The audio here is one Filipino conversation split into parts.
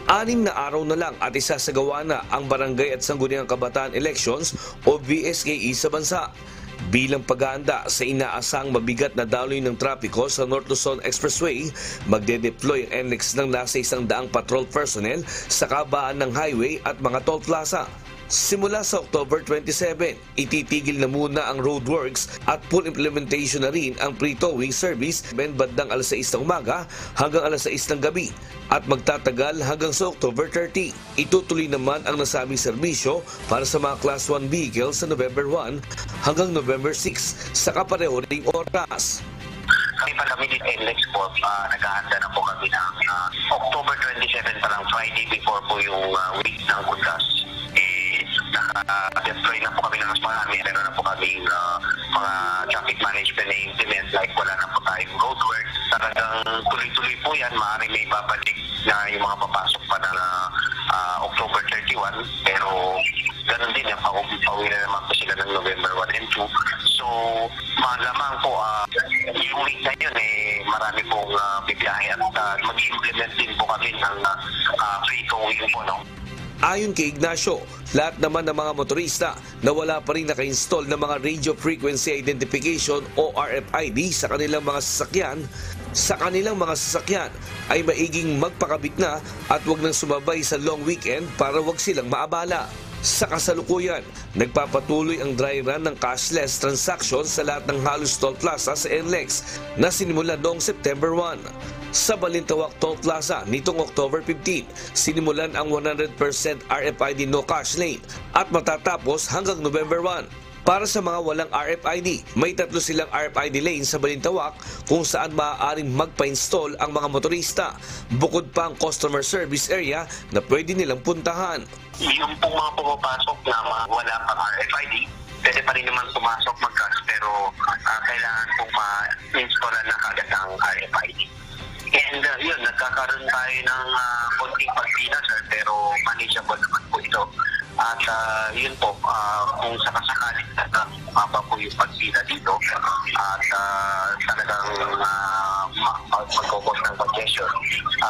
6 na araw na lang at isasagawa na ang Barangay at Sangguniang Kabataan Elections o BSKE sa bansa. Bilang paghahanda sa inaasang mabigat na daloy ng trapiko sa North Luzon Expressway, magde-deploy ang NLEX ng nasa 100 patrol personnel sa kabaan ng highway at mga toll plaza. Simula sa October 27, ititigil na muna ang roadworks at full implementation na rin ang pre-towing service bandang alas 6 ng umaga hanggang alas 6 ng gabi at magtatagal hanggang sa October 30. Itutuloy naman ang nasabing serbisyo para sa mga Class 1 vehicles sa November 1 hanggang November 6 sa kapareho ring oras. Kami pa kami din NLEX po, naghahanda na po kami ng October 27 pa lang, Friday before po yung week ng Kundas. Naka-deploy na po kami ng mas marami. Meron na po kami mga traffic management na implement, like wala na po tayong roadwork. Talagang tuloy-tuloy po yan. Maaaring may babalik na yung mga papasok pa na October 31. Pero ganun din, pauwi na naman po sila ng November 1 and 2. So, malamang po, yung week na yun, marami pong bibiyahe at mag-implement din po kami ng free towing po, no? Ayon kay Ignacio, lahat naman ng mga motorista na wala pa rin naka-install ng mga Radio Frequency Identification o RFID sa kanilang mga sasakyan, ay maiging magpakabit na at wag nang sumabay sa long weekend para wag silang maabala. Sa kasalukuyan, nagpapatuloy ang dry run ng cashless transactions sa lahat ng halos toll plaza sa NLEX na sinimulan noong September 1. Sa Balintawak Toll Plaza nitong October 15, sinimulan ang 100% RFID no cash lane at matatapos hanggang November 1. Para sa mga walang RFID, may 3 silang RFID lane sa Balintawak kung saan maaaring magpa-install ang mga motorista, bukod pa ang customer service area na pwede nilang puntahan. Yung pong mga pumapasok na wala pang RFID, pwede pa rin naman pumasok mag-cash, pero kailangan pong ma-installan na kagad ang RFID. And yun, nagkakaroon tayo ng konting pagpila, sir, pero manageable naman po ito. At yun po, kung sakasakalit na mapa po yung pagpila dito at talagang mag-focus ng congestion,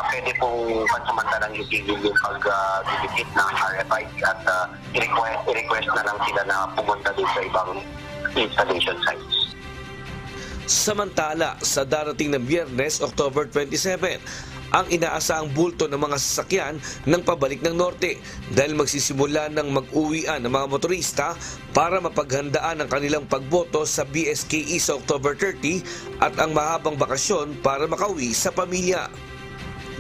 pwede pong pansamantalang itigil yung pag-didikit ng RFID at i-request na lang sila na pumunta din sa ibang installation sites. Samantala, sa darating na Biyernes, October 27, ang inaasahang bulto ng mga sasakyan ng pabalik ng norte dahil magsisimula ng mag-uwian ng mga motorista para mapaghandaan ang kanilang pagboto sa BSKE sa October 30 at ang mahabang bakasyon para makauwi sa pamilya.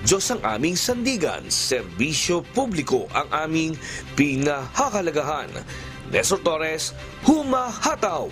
Diyos ang aming sandigan, serbisyo publiko ang aming pinahahalagahan. Nestor Torres, Humahataw!